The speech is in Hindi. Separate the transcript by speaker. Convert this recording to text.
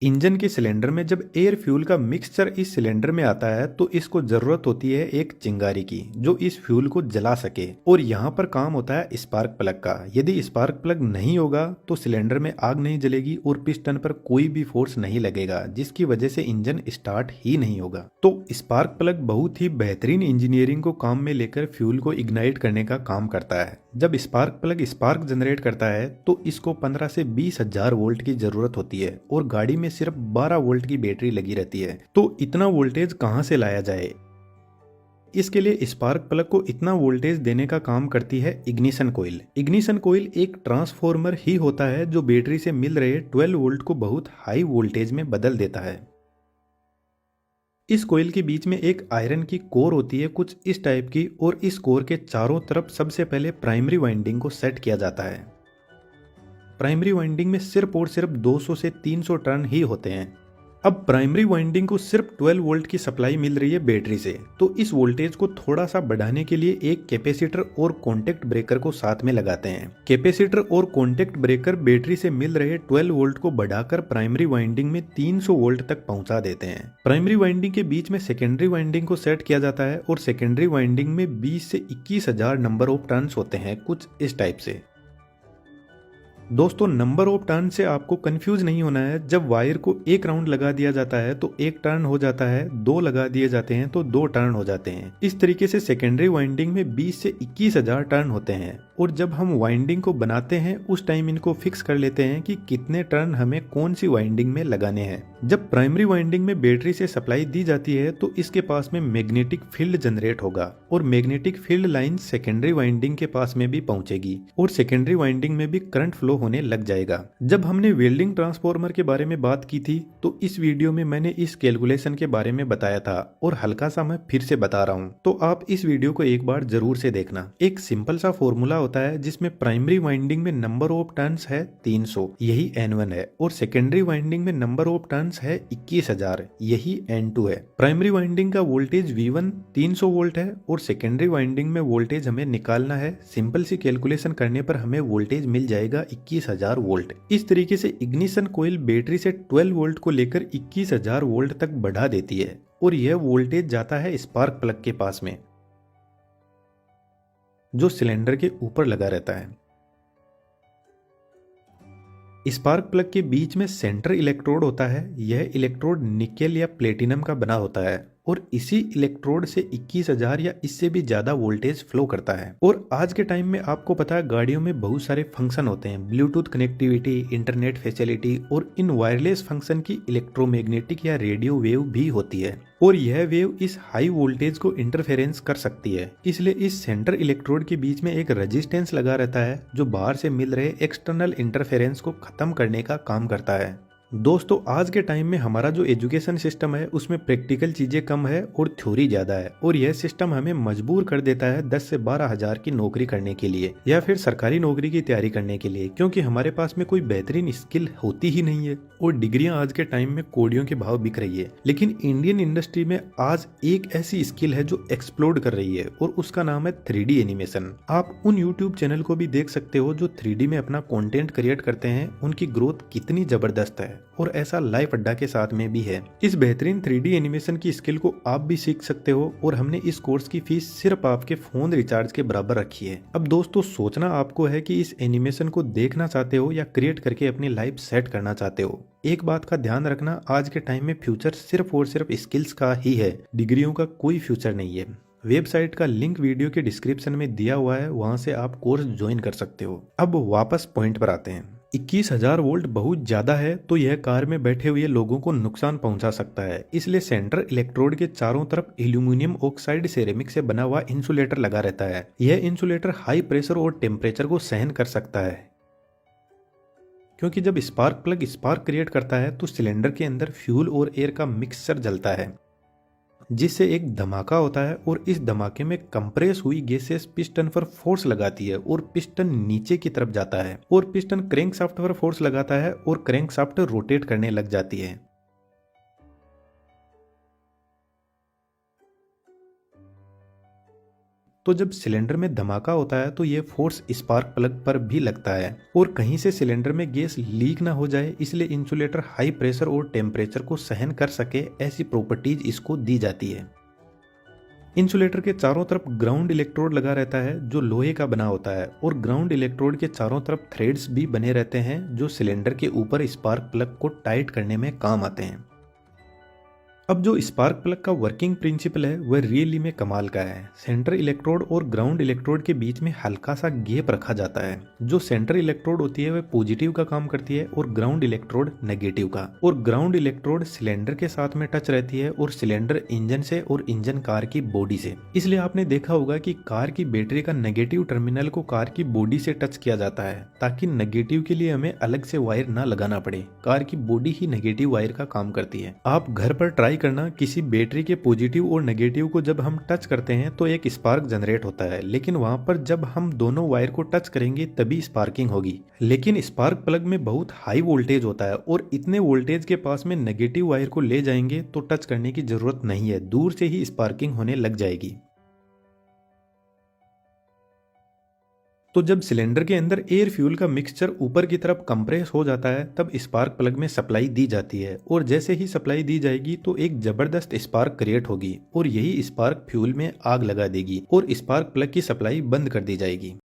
Speaker 1: इंजन के सिलेंडर में जब एयर फ्यूल का मिक्सचर इस सिलेंडर में आता है तो इसको जरूरत होती है एक चिंगारी की जो इस फ्यूल को जला सके। और यहाँ पर काम होता है स्पार्क प्लग का। यदि स्पार्क प्लग नहीं होगा तो सिलेंडर में आग नहीं जलेगी और पिस्टन पर कोई भी फोर्स नहीं लगेगा, जिसकी वजह से इंजन स्टार्ट ही नहीं होगा। तो स्पार्क प्लग बहुत ही बेहतरीन इंजीनियरिंग को काम में लेकर फ्यूल को इग्नाइट करने का काम करता है। जब स्पार्क प्लग स्पार्क जनरेट करता है तो इसको 15 से 20 हजार वोल्ट की जरूरत होती है और गाड़ी में सिर्फ 12 वोल्ट की बैटरी लगी रहती है। तो इतना वोल्टेज कहां से लाया जाए? इसके लिए स्पार्क प्लग को इतना वोल्टेज देने का काम करती है इग्निशन कोयल। इग्निशन कोयल एक ट्रांसफॉर्मर ही होता है जो बैटरी से मिल रहे 12 वोल्ट को बहुत हाई वोल्टेज में बदल देता है। इस कोयल के बीच में एक आयरन की कोर होती है कुछ इस टाइप की, और इस कोर के चारों तरफ सबसे पहले प्राइमरी वाइंडिंग को सेट किया जाता है। प्राइमरी वाइंडिंग में सिर्फ और सिर्फ 200 से 300 टर्न ही होते हैं। अब प्राइमरी वाइंडिंग को सिर्फ 12 वोल्ट की सप्लाई मिल रही है बैटरी से, तो इस वोल्टेज को थोड़ा सा बढ़ाने के लिए एक कैपेसिटर और कॉन्टेक्ट ब्रेकर को साथ में लगाते हैं। कैपेसिटर और कॉन्टेक्ट ब्रेकर बैटरी से मिल रहे 12 वोल्ट को बढ़ाकर प्राइमरी वाइंडिंग में 300 वोल्ट तक पहुंचा देते हैं। प्राइमरी वाइंडिंग के बीच में सेकेंडरी वाइंडिंग को सेट किया जाता है और सेकेंडरी वाइंडिंग में 20 से 21 हजार नंबर ऑफ टर्न्स होते हैं कुछ इस टाइप से। दोस्तों, नंबर ऑफ टर्न से आपको कंफ्यूज नहीं होना है। जब वायर को एक राउंड लगा दिया जाता है तो एक टर्न हो जाता है, दो लगा दिए जाते हैं तो दो टर्न हो जाते हैं। इस तरीके से सेकेंडरी वाइंडिंग में 20 से 21 हजार टर्न होते हैं। और जब हम वाइंडिंग को बनाते हैं उस टाइम इनको फिक्स कर लेते हैं कि कितने टर्न हमें कौन सी वाइंडिंग में लगाने हैं। जब प्राइमरी वाइंडिंग में बैटरी से सप्लाई दी जाती है तो इसके पास में मैग्नेटिक फील्ड जनरेट होगा और magnetic field line secondary winding के पास में भी पहुंचेगी और सेकेंडरी वाइंडिंग में भी करंट फ्लो होने लग जाएगा। जब हमने वेल्डिंग ट्रांसफार्मर के बारे में बात की थी तो इस वीडियो में मैंने इस कैलकुलेशन के बारे में बताया था और हल्का सा मैं फिर से बता रहा हूँ, तो आप इस वीडियो को एक बार जरूर से देखना। एक सिंपल सा फॉर्मूला होता है जिसमें प्राइमरी वाइंडिंग में नंबर ऑफ टर्न्स है 300, यही N1 है, और सेकेंडरी वाइंडिंग में नंबर ऑफ टर्न्स है 21,000, यही N2 है। प्राइमरी वाइंडिंग का वोल्टेज V1 300 वोल्ट है और सेकेंडरी वाइंडिंग में वोल्टेज हमें निकालना है। सिंपल सी कैलकुलेशन करने पर हमें वोल्टेज मिल जाएगा 21,000 वोल्ट। इस तरीके से इग्निशन कोयल बैटरी से 12 वोल्ट को लेकर 21,000 वोल्ट तक बढ़ा देती है और यह वोल्टेज जाता है स्पार्क प्लग के पास में जो सिलेंडर के ऊपर लगा रहता है। स्पार्क प्लग के बीच में सेंटर इलेक्ट्रोड होता है। यह इलेक्ट्रोड निकेल या प्लेटिनम का बना होता है और इसी इलेक्ट्रोड से 21,000 या इससे भी ज्यादा वोल्टेज फ्लो करता है। और आज के टाइम में आपको पता है गाड़ियों में बहुत सारे फंक्शन होते हैं, ब्लूटूथ कनेक्टिविटी, इंटरनेट फैसिलिटी, और इन वायरलेस फंक्शन की इलेक्ट्रोमैग्नेटिक या रेडियो वेव भी होती है और यह वेव इस हाई वोल्टेज को इंटरफेरेंस कर सकती है। इसलिए इस सेंटर इलेक्ट्रोड के बीच में एक रेजिस्टेंस लगा रहता है जो बाहर से मिल रहे एक्सटर्नल इंटरफेरेंस को खत्म करने का काम करता है। दोस्तों, आज के टाइम में हमारा जो एजुकेशन सिस्टम है उसमें प्रैक्टिकल चीजें कम है और थ्योरी ज्यादा है, और यह सिस्टम हमें मजबूर कर देता है 10 से 12 हजार की नौकरी करने के लिए या फिर सरकारी नौकरी की तैयारी करने के लिए, क्योंकि हमारे पास में कोई बेहतरीन स्किल होती ही नहीं है। और डिग्रियां आज के टाइम में कोडियों के भाव बिक रही है, लेकिन इंडियन इंडस्ट्री में आज एक ऐसी स्किल है जो एक्सप्लोड कर रही है और उसका नाम है 3D एनिमेशन। आप उन यूट्यूब चैनल को भी देख सकते हो जो 3D में अपना कंटेंट क्रिएट करते हैं, उनकी ग्रोथ कितनी जबरदस्त है और ऐसा लाइव अड्डा के साथ में भी है। इस बेहतरीन 3D एनिमेशन की स्किल को आप भी सीख सकते हो और हमने इस कोर्स की फीस सिर्फ आपके फोन रिचार्ज के बराबर रखी है। अब दोस्तों, सोचना आपको है कि इस एनिमेशन को देखना चाहते हो या क्रिएट करके अपनी लाइफ सेट करना चाहते हो। एक बात का ध्यान रखना, आज के टाइम में फ्यूचर सिर्फ और सिर्फ स्किल्स का ही है, डिग्रियों का कोई फ्यूचर नहीं है। वेबसाइट का लिंक वीडियो के डिस्क्रिप्शन में दिया हुआ है, वहां से आप कोर्स ज्वाइन कर सकते हो। अब वापस पॉइंट पर आते हैं। 21,000 वोल्ट बहुत ज्यादा है तो यह कार में बैठे हुए लोगों को नुकसान पहुंचा सकता है। इसलिए सेंटर इलेक्ट्रोड के चारों तरफ एल्यूमिनियम ऑक्साइड सेरेमिक से बना हुआ इंसुलेटर लगा रहता है। यह इंसुलेटर हाई प्रेशर और टेम्परेचर को सहन कर सकता है, क्योंकि जब स्पार्क प्लग स्पार्क क्रिएट करता है तो सिलेंडर के अंदर फ्यूल और एयर का मिक्सचर जलता है, जिससे एक धमाका होता है और इस धमाके में कंप्रेस हुई गैसेस पिस्टन पर फोर्स लगाती है और पिस्टन नीचे की तरफ जाता है और पिस्टन क्रैंकशाफ्ट पर फोर्स लगाता है और क्रैंकशाफ्ट रोटेट करने लग जाती है। तो जब सिलेंडर में धमाका होता है तो ये फोर्स स्पार्क प्लग पर भी लगता है और कहीं से सिलेंडर में गैस लीक ना हो जाए, इसलिए इंसुलेटर हाई प्रेशर और टेम्परेचर को सहन कर सके, ऐसी प्रॉपर्टीज इसको दी जाती है। इंसुलेटर के चारों तरफ ग्राउंड इलेक्ट्रोड लगा रहता है जो लोहे का बना होता है और ग्राउंड इलेक्ट्रोड के चारों तरफ थ्रेड्स भी बने रहते हैं जो सिलेंडर के ऊपर स्पार्क प्लग को टाइट करने में काम आते हैं। अब जो स्पार्क प्लग का वर्किंग प्रिंसिपल है वह रियली में कमाल का है। सेंटर इलेक्ट्रोड और ग्राउंड इलेक्ट्रोड के बीच में हल्का सा गैप रखा जाता है। जो सेंटर इलेक्ट्रोड होती है वह पॉजिटिव का काम करती है और ग्राउंड इलेक्ट्रोड नेगेटिव का। और ग्राउंड इलेक्ट्रोड सिलेंडर के साथ में टच रहती है और सिलेंडर इंजन से और इंजन कार की बॉडी से। इसलिए आपने देखा होगा कि कार की बैटरी का नेगेटिव टर्मिनल को कार की बॉडी से टच किया जाता है ताकि नेगेटिव के लिए हमें अलग से वायर ना लगाना पड़े। कार की बॉडी ही नेगेटिव वायर का काम करती है। आप घर पर ट्राई करना, किसी बैटरी के पॉजिटिव और नेगेटिव को जब हम टच करते हैं तो एक स्पार्क जनरेट होता है, लेकिन वहां पर जब हम दोनों वायर को टच करेंगे तभी स्पार्किंग होगी। लेकिन स्पार्क प्लग में बहुत हाई वोल्टेज होता है और इतने वोल्टेज के पास में नेगेटिव वायर को ले जाएंगे तो टच करने की जरूरत नहीं है, दूर से ही स्पार्किंग होने लग जाएगी। तो जब सिलेंडर के अंदर एयर फ्यूल का मिक्सचर ऊपर की तरफ कंप्रेस हो जाता है तब स्पार्क प्लग में सप्लाई दी जाती है और जैसे ही सप्लाई दी जाएगी तो एक जबरदस्त स्पार्क क्रिएट होगी और यही स्पार्क फ्यूल में आग लगा देगी और स्पार्क प्लग की सप्लाई बंद कर दी जाएगी।